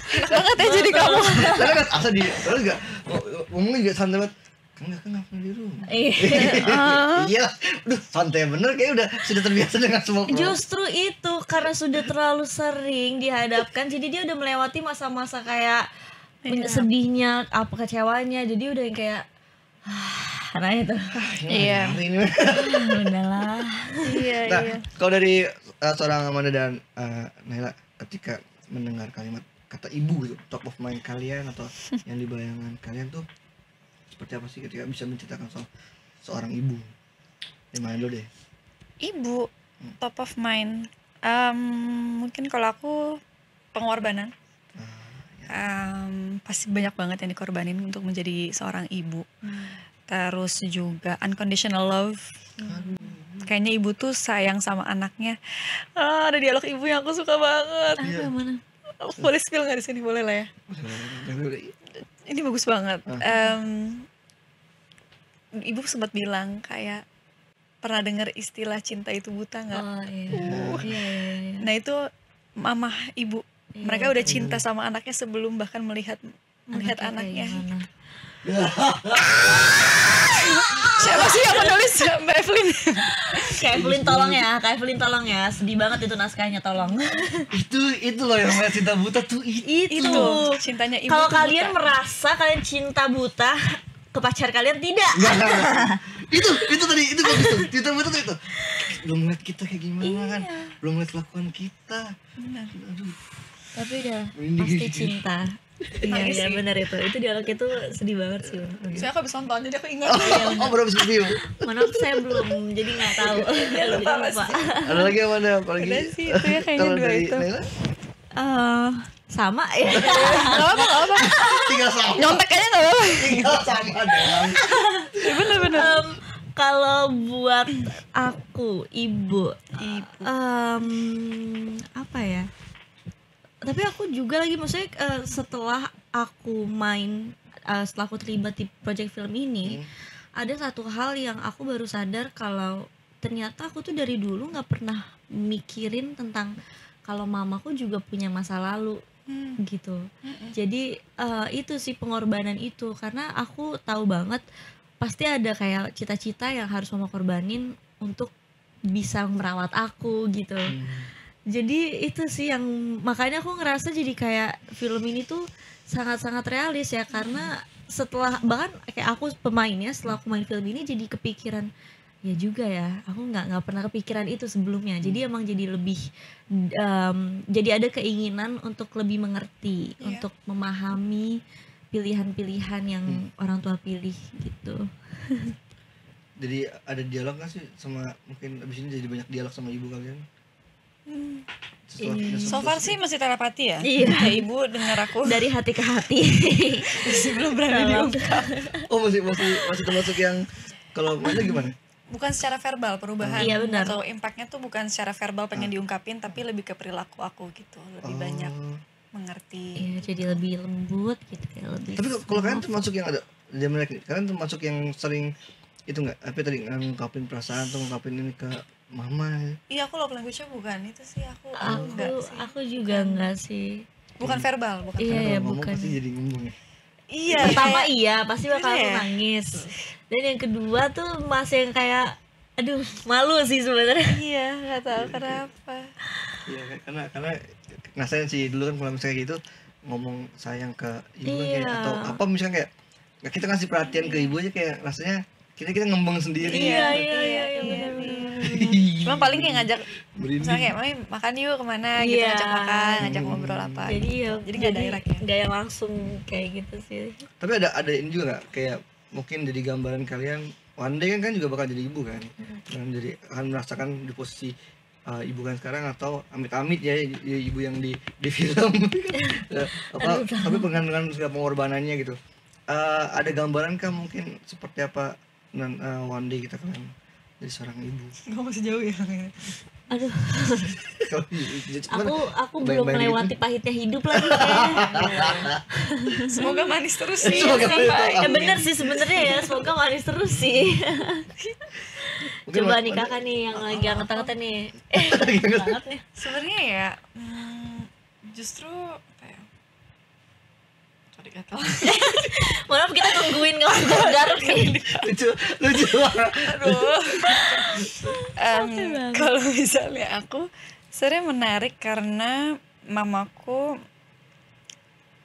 Enak banget ya jadi kamu. Karena kan Asa terus enggak ngomongnya juga santai banget. Kan nggak di rumah. Iya. Iya, udah santai bener kayak udah sudah terbiasa dengan semua problem. Justru itu karena sudah terlalu sering dihadapkan, jadi dia udah melewati masa-masa kayak sedihnya, apa kecewanya, jadi udah yang kayak nah itu. Iya. Ini. Udahlah. Iya, Nah, iya. kalau dari seorang Amanda dan Naila ketika mendengar kalimat kata ibu gitu, top of mind kalian atau yang di bayangan kalian tuh seperti apa sih ketika bisa menceritakan soal seorang ibu? Yang mana dulu deh? Ibu top of mind. Mungkin kalau aku pengorbanan. Pasti banyak banget yang dikorbanin untuk menjadi seorang ibu. Terus juga unconditional love. Kayaknya ibu tuh sayang sama anaknya. Ada dialog ibu yang aku suka banget. Apa mana? Boleh spill nggak di sini? Boleh lah ya. Ini bagus banget. Ibu sempat bilang kayak pernah dengar istilah cinta itu buta nggak? Oh iya. Nah itu mama ibu. Mereka udah cinta sama anaknya sebelum bahkan melihat anaknya. Siapa sih yang menulis? Mbak Evelyn. Kak Evelyn tolong ya. Sedih banget itu naskahnya, tolong. itu loh yang namanya cinta buta tuh Itu. Cintanya ibu. Kalau tuh kalian buta. merasa kalian cinta buta ke pacar kalian, tidak. Enggak. itu tadi itu bagus tuh. Cinta buta tuh itu. Belum ngeliat kita kayak gimana kan. Belum ngeliat kelakuan kita. Benar. Aduh. Tapi udah Merinding. pasti cinta. Iya benar itu dialog itu sedih banget sih. Saya aku habis nonton jadi aku ingat. Oh, berapa review? Maaf saya belum, jadi nggak tahu. lupa pasti. Ada lagi yang mana? Apalagi? Udah sih, itu ya kayaknya Kalau dua dari itu. Naila? Sama ya. Gak apa-apa. Tinggal sama. Nyontek aja gak apa-apa. Tinggal sama doang. Bener-bener. Kalau buat aku ibu, apa ya? Tapi aku juga lagi maksudnya setelah aku setelah aku terlibat di project film ini, ada satu hal yang aku baru sadar kalau ternyata aku tuh dari dulu nggak pernah mikirin tentang kalau mamaku juga punya masa lalu gitu. Jadi itu sih pengorbanan itu, karena aku tahu banget pasti ada kayak cita-cita yang harus mama korbanin untuk bisa merawat aku gitu. Jadi itu sih yang makanya aku ngerasa jadi kayak film ini tuh sangat-sangat realis ya, karena setelah bahkan kayak aku pemainnya setelah aku main film ini jadi kepikiran ya juga ya, aku nggak pernah kepikiran itu sebelumnya. Jadi emang jadi lebih jadi ada keinginan untuk lebih mengerti, untuk memahami pilihan-pilihan yang orang tua pilih gitu. Jadi ada dialog gak sih sama, mungkin abis ini jadi banyak dialog sama ibu kalian? So far sih masih telepati ya. Iya. Kayak ibu dengar aku Dari hati ke hati. belum berani diungkap. Oh masih termasuk yang kalau mana gimana? Bukan secara verbal perubahan. Iya, benar. Atau impactnya tuh bukan secara verbal pengen diungkapin, tapi lebih ke perilaku aku gitu. Lebih banyak mengerti. Iya, jadi lebih lembut gitu kayak lebih. Tapi kalau kalian termasuk yang ada kalian termasuk yang sering itu nggak? Apa tadi ngungkapin perasaan atau ngungkapin ini ke mama? Iya, aku love language-nya bukan itu sih, aku enggak sih. Aku juga enggak sih. Bukan verbal, bukan. Iya, Kalau ngomong bukan. pasti jadi ngembung ya. Iya. Pertama kayak- iya, pasti bakal Iya. aku nangis. Dan yang kedua tuh masih yang kayak aduh, malu sih sebenarnya. Iya, nggak tahu kenapa. Iya karena ngerasain sih dulu kan kalau misalnya gitu ngomong sayang ke ibu kan kayak, Iya. atau apa misalnya kayak kita ngasih perhatian ke ibu aja kayak rasanya kita ngembang sendiri. Iya, benar. benar. Cuma paling kayak ngajak, Merinding. misalnya kayak Mami makan yuk kemana gitu, Iya. ngajak makan, ngajak ngobrol apa. Jadi ya, Jadi nggak direct ya. Nggak yang langsung kayak gitu sih. Tapi ada ini juga nggak kayak mungkin jadi gambaran kalian one day kan juga bakal jadi ibu kan, dan jadi akan merasakan di posisi ibu kan sekarang atau amit-amit ya ibu yang di film tapi dengan segala pengorbanannya gitu. Ada gambaran kah mungkin seperti apa one day kita kalian jadi seorang ibu? Gue masih jauh ya. Aduh, Cuman aku belum bayang-bayang melewati pahitnya hidup lagi kayaknya. Semoga manis terus sih. Semoga manis terus. Ya bener sih sebenarnya ya, semoga manis terus sih. Mungkin Coba nih kakak nih yang lagi angkat-angkat nih. Banget nih. Sebenarnya ya, justru apa ya? Sorry, kata. Maaf kita nungguin kamu garuk nih. lucu banget. Aduh. Kalau misalnya aku sebenarnya menarik karena mamaku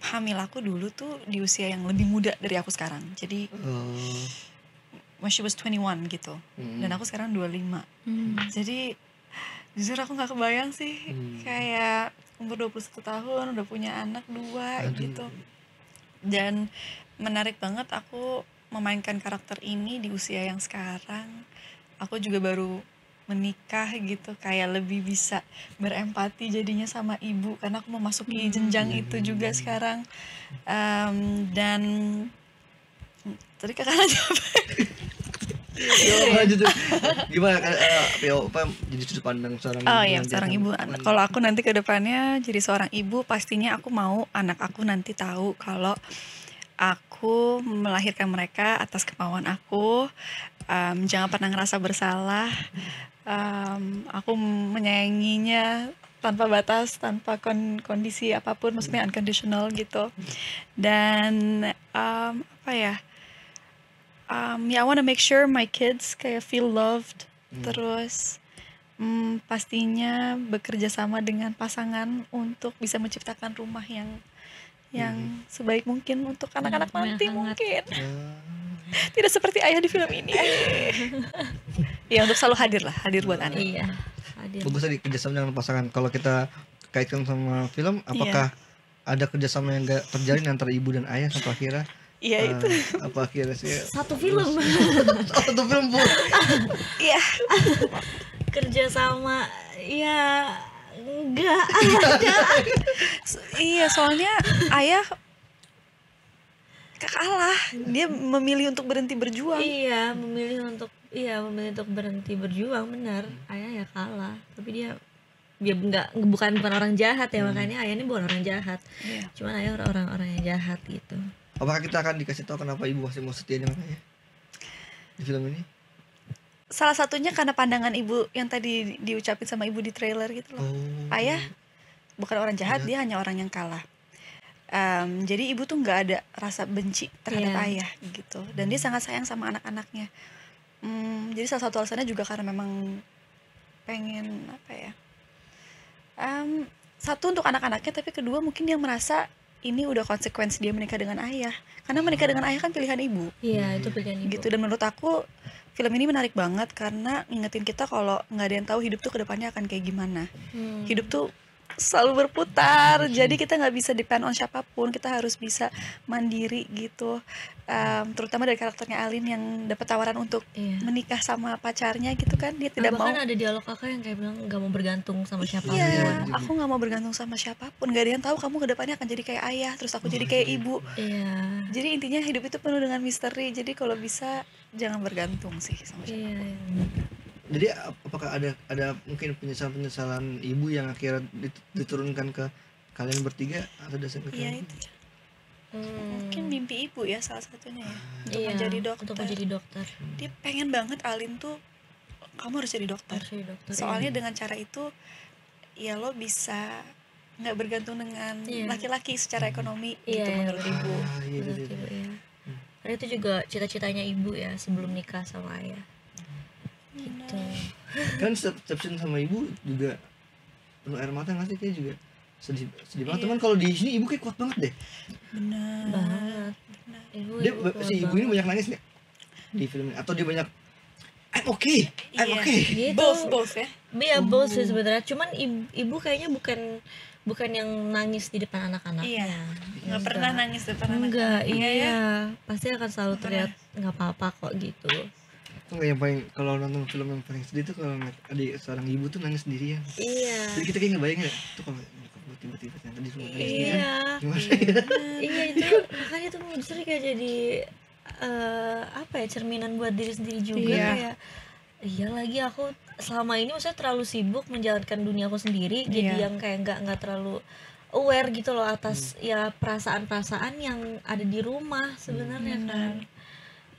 hamil aku dulu tuh di usia yang lebih muda dari aku sekarang. Jadi when she was 21 gitu. Dan aku sekarang 25. Jadi jujur aku nggak kebayang sih kayak umur 21 tahun udah punya anak 2 gitu. Dan menarik banget aku memainkan karakter ini di usia yang sekarang. Aku juga baru menikah gitu, kayak lebih bisa berempati jadinya sama ibu karena aku memasuki jenjang itu juga sekarang. Dan tadi kakak nanya apa? Lanjut. Gimana apa jadi sudut pandang seorang Oh iya, seorang ibu. Kalau aku nanti ke depannya jadi seorang ibu, pastinya aku mau anak aku nanti tahu kalau aku melahirkan mereka atas kemauan aku. Jangan pernah ngerasa bersalah. Aku menyayanginya tanpa batas, tanpa kondisi apapun, maksudnya unconditional gitu. Dan apa ya? I wanna make sure my kids kayak feel loved. Terus pastinya bekerja sama dengan pasangan untuk bisa menciptakan rumah yang sebaik mungkin untuk anak-anak nanti mungkin. Tidak seperti ayah di film ini. Ya untuk selalu hadir buat anak. Iya, hadir. Bagus tadi kerjasama dengan pasangan. Kalau kita kaitkan sama film, apakah ada kerjasama yang gak terjalin antara ibu dan ayah sampai akhirnya? Iya itu. Apa akhirnya sih? Satu film. Satu film pun. Iya. Kerja sama ya enggak. Iya, soalnya ayah kalah. Dia memilih untuk berhenti berjuang. Iya, memilih untuk berhenti berjuang, benar. Ayah ya kalah, tapi dia bukan orang jahat ya, makanya ayah ini bukan orang jahat. Iya. Cuman ayah orang yang jahat gitu. Apakah kita akan dikasih tahu kenapa ibu masih mau setia dengan ayah di film ini? Salah satunya karena pandangan ibu yang tadi diucapin sama ibu di trailer gitu loh. Ayah bukan orang jahat, dia hanya orang yang kalah. Jadi ibu tuh nggak ada rasa benci terhadap ayah gitu. Dan dia sangat sayang sama anak-anaknya. Jadi salah satu alasannya juga karena memang pengen apa ya? Satu untuk anak-anaknya, tapi kedua mungkin dia merasa ini udah konsekuensi dia menikah dengan ayah. Karena menikah dengan ayah kan pilihan ibu. Iya, itu pilihan ibu. Gitu. Dan menurut aku film ini menarik banget karena ngingetin kita kalau nggak ada yang tahu hidup tuh kedepannya akan kayak gimana. Hidup tuh selalu berputar, jadi kita nggak bisa depend on siapapun, kita harus bisa mandiri gitu. Terutama dari karakternya Alin yang dapat tawaran untuk menikah sama pacarnya gitu kan, dia tidak mau. Bahkan ada dialog kakak yang kayak bilang nggak mau bergantung sama siapapun. Iya, aku nggak mau bergantung sama siapapun, nggak ada yang tahu kamu kedepannya akan jadi kayak ayah, terus aku jadi kayak ibu. Iya. Jadi intinya hidup itu penuh dengan misteri, jadi kalau bisa jangan bergantung sih sama siapapun. Iya. Jadi apakah ada mungkin penyesalan ibu yang akhirnya diturunkan ke kalian bertiga atau dasar ke Iya itu. Mungkin mimpi ibu ya salah satunya ya, untuk Iya, menjadi dokter. Untuk menjadi dokter. Dia pengen banget Alin tuh kamu harus jadi dokter. Soalnya dengan cara itu ya lo bisa nggak bergantung dengan laki-laki secara ekonomi gitu menurut ibu. Karena itu juga cita-citanya ibu ya sebelum nikah sama ayah. Gitu. Kan setiap scene sama ibu juga penuh air mata nggak sih, kayak juga sedih banget. Teman kalau di sini ibu kayak kuat banget deh. Benar. Banget. Si ibu ini banyak nangis nggak di film ini? Atau dia banyak I'm okay. Gitu. Both ya. Iya both sih sebenarnya. Cuman ibu kayaknya bukan yang nangis di depan anak-anaknya. Iya. Nggak pernah nangis depan anak. Enggak, iya. Pasti akan selalu terlihat nggak apa-apa kok gitu. Enggak, yang paling kalau nonton film yang paling sedih tuh kalau adik seorang ibu tuh nangis sendirian. Iya. Jadi kita kayak ngebayangin ya, tuh kalau tiba-tiba yang tadi semua nangis sendirian. Iya. Gimana ya? Iya itu makanya tuh justru kayak jadi apa ya, cerminan buat diri sendiri juga. Kayak iya lagi aku selama ini maksudnya terlalu sibuk menjalankan dunia aku sendiri, jadi yang kayak nggak terlalu aware gitu loh atas ya perasaan-perasaan yang ada di rumah sebenarnya kan.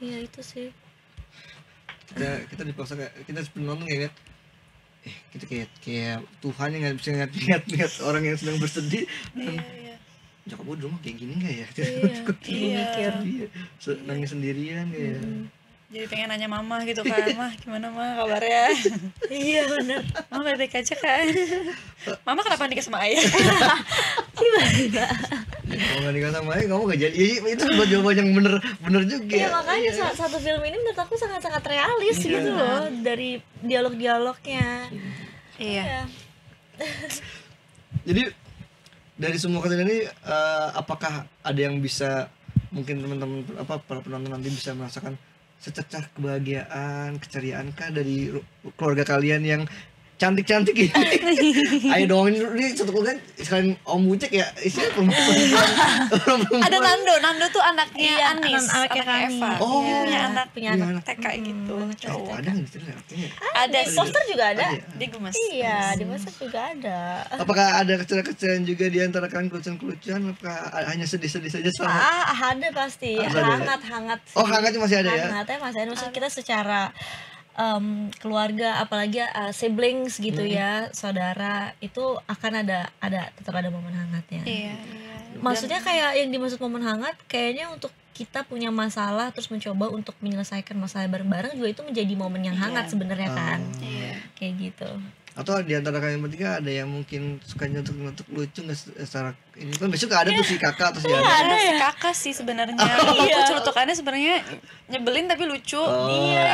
Iya itu sih. Kita dipaksa kita penonton kayak kita kayak Tuhan yang nggak bisa ngeliat orang yang sedang bersedih. Iya. nyokap gue di rumah kayak gini nggak ya? Mikir. Iya, nangis sendirian kayak. Jadi pengen nanya mama gitu kan, mah gimana mah kabarnya? Iya benar. Mama baik-baik aja kan? Mama kenapa nikah sama ayah? Gimana? Kalau nggak nikah sama ayah kamu nggak jadi. Itu sebuah jawaban yang bener juga. Iya makanya satu film ini menurut aku sangat-sangat realis gitu loh dari dialog-dialognya. Iya. Jadi dari semua kejadian ini apakah ada yang bisa mungkin teman-teman para penonton nanti bisa merasakan secercah kebahagiaan, keceriaan kah dari keluarga kalian yang cantik-cantik ini? Ayo dong, ini satu keluarga selain Om Bucek ya, isinya perempuan. Ada Nando tuh anaknya Anis, anaknya anaknya kami. Eva. Oh, Dia punya anak TK gitu. Cowok. Ada nggak cerita artinya? Ada Di poster juga ada. Dia gemes. Iya, di poster juga ada. Apakah ada keceriaan juga di antara kalian kelucuan-kelucuan? Apakah hanya sedih-sedih saja sama? Ada pasti. Ada. Hangat-hangat. Oh, hangatnya masih ada ya? Hangatnya masih ada. Maksudnya kita secara keluarga apalagi siblings gitu ya, saudara itu akan ada tetap ada momen hangatnya. Iya. Maksudnya kayak yang dimaksud momen hangat kayaknya untuk kita punya masalah terus mencoba untuk menyelesaikan masalah bareng-bareng juga itu menjadi momen yang hangat sebenarnya kan. Iya. Kayak gitu. Atau di antara kalian bertiga ada yang mungkin suka nyetuk lucu nggak secara ini kan besok ada tuh si kakak atau si adik. Ada si kakak sih sebenarnya. Walaupun celutukannya sebenarnya nyebelin tapi lucu. Iya.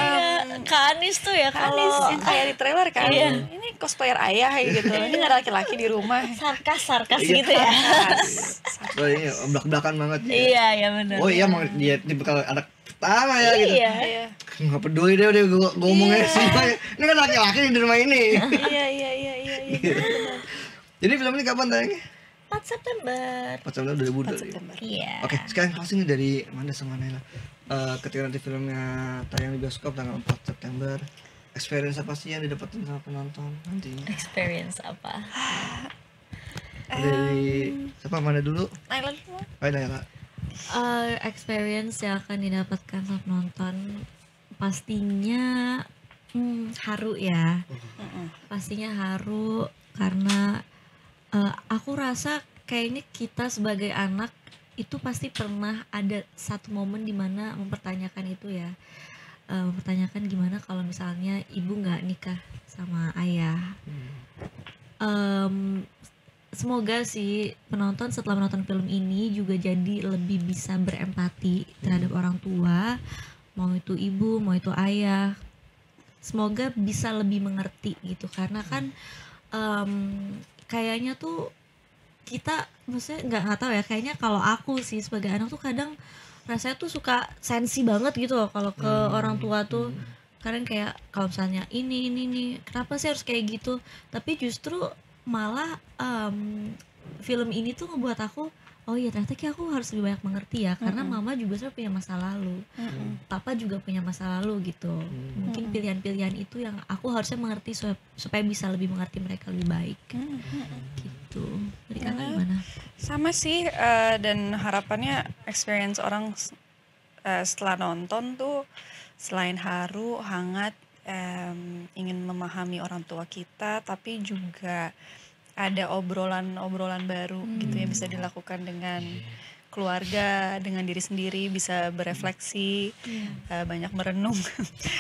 Kak Anis tuh ya Anis kalau yang kayak di trailer kan. Ini cosplayer ayah gitu. Ini nggak ada laki-laki di rumah. sarkas gitu ya. Oh ini belak-belakan banget ya. Iya, ya benar. Oh iya emang dia tipikal anak pertama ya gitu. Iya. Nggak peduli deh udah gue ngomongnya sih. Ini kan laki-laki di rumah ini. Iya. Jadi film ini kapan tayangnya? 4 September. 4 September 2020. Iya. Oke, sekarang closing nih dari Amanda sama Naila. Ketika nanti filmnya tayang di bioskop tanggal 4 September, experience apa sih yang didapatin sama penonton nantinya? Experience apa? Dari siapa Amanda dulu? Naila dulu. Ayo Naila. Experience yang akan didapatkan sama penonton pastinya haru ya. Pastinya haru karena aku rasa kayaknya kita sebagai anak itu pasti pernah ada satu momen dimana mempertanyakan itu ya. Mempertanyakan gimana kalau misalnya ibu nggak nikah sama ayah. Semoga sih penonton setelah menonton film ini juga jadi lebih bisa berempati terhadap orang tua, mau itu ibu, mau itu ayah. Semoga bisa lebih mengerti gitu karena kan kayaknya tuh kita maksudnya nggak tahu ya, kayaknya kalau aku sih sebagai anak tuh kadang rasanya tuh suka sensi banget gitu loh kalau ke orang tua tuh. Kadang kayak kalau misalnya ini kenapa sih harus kayak gitu, tapi justru malah film ini tuh ngebuat aku oh iya ternyata kayak aku harus lebih banyak mengerti ya karena mama juga sebenarnya punya masa lalu, papa juga punya masa lalu gitu. Mungkin pilihan-pilihan itu yang aku harusnya mengerti supaya bisa lebih mengerti mereka lebih baik gitu. Dari kakak gimana? Sama sih dan harapannya experience orang setelah nonton tuh selain haru, hangat, ingin memahami orang tua kita, tapi juga ada obrolan-obrolan baru gitu yang bisa dilakukan dengan keluarga, dengan diri sendiri, bisa berefleksi, banyak merenung,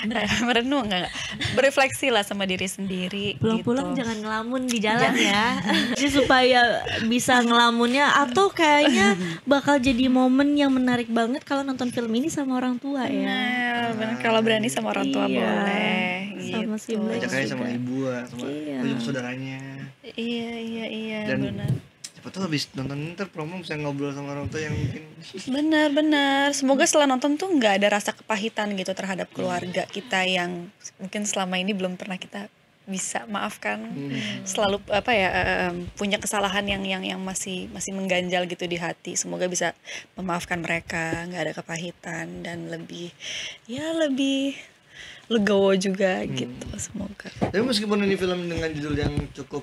enggak, berefleksi lah sama diri sendiri. Pulang-pulang gitu. jangan ngelamun di jalan ya. Jadi supaya bisa ngelamunnya atau kayaknya bakal jadi momen yang menarik banget kalau nonton film ini sama orang tua ya. Nah, bener, kalau berani sama orang tua boleh. Sama gitu. sibling. Ajak aja sama ibu, sama Iya. saudaranya. Iya, Dan benar. siapa tuh habis nonton ini ntar promo bisa ngobrol sama orang tua yang mungkin Benar. Semoga setelah nonton tuh nggak ada rasa kepahitan gitu terhadap keluarga kita yang mungkin selama ini belum pernah kita bisa maafkan. Selalu punya kesalahan yang masih mengganjal gitu di hati. Semoga bisa memaafkan mereka, nggak ada kepahitan dan lebih legowo juga gitu. Semoga. Tapi meskipun ini film dengan judul yang cukup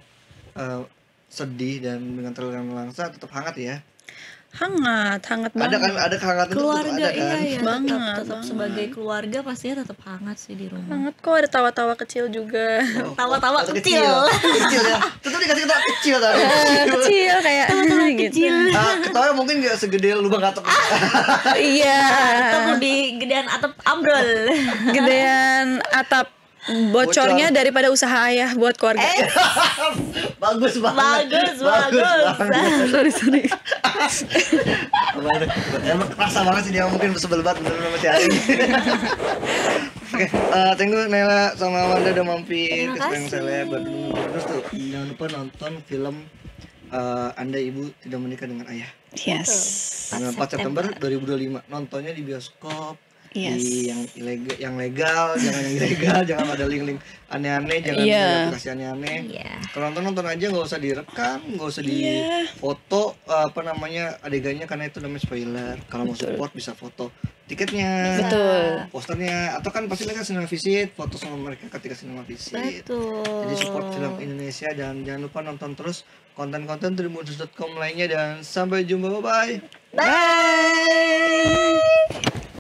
sedih dan dengan trailer yang melangsa tetap hangat ya. hangat Ada banget. kan, ada kehangatan itu Keluarga ada kan. iya ya, Banget, tetap sebagai keluarga pastinya tetap hangat sih di rumah. Hangat kok, ada tawa-tawa kecil juga. Tawa-tawa Kata kecil. Kecil ya. Tetap dikasih ketawa kecil tadi. Kecil kayak gitu. Ketawanya mungkin gak segede lubang atap. Iya. Ketemu di gedean atap ambrol. Gedean atap bocornya daripada usaha ayah buat keluarga. Bagus banget. Bagus. Sorry. Emang kerasa banget sih dia, mungkin sebel banget bener sama si Ari. Oke, thank you Nela sama Amanda udah mampir ke Spreng Seleb. Terus tuh jangan lupa nonton film Anda Ibu Tidak Menikah Dengan Ayah. Yes. Tanggal 4 September 2025. Nontonnya di bioskop. Yes. Di yang legal, jangan yang ilegal, jangan ada link-link aneh-aneh, jangan ada aplikasi aneh-aneh. Kalau nonton aja, nggak usah direkam, nggak usah difoto adegannya karena itu namanya spoiler. Kalau mau support bisa foto tiketnya, posternya, atau kan pasti mereka cinema visit, foto sama mereka ketika cinema visit. Jadi support film Indonesia dan jangan lupa nonton terus konten-konten tribunnews.com lainnya dan sampai jumpa, bye.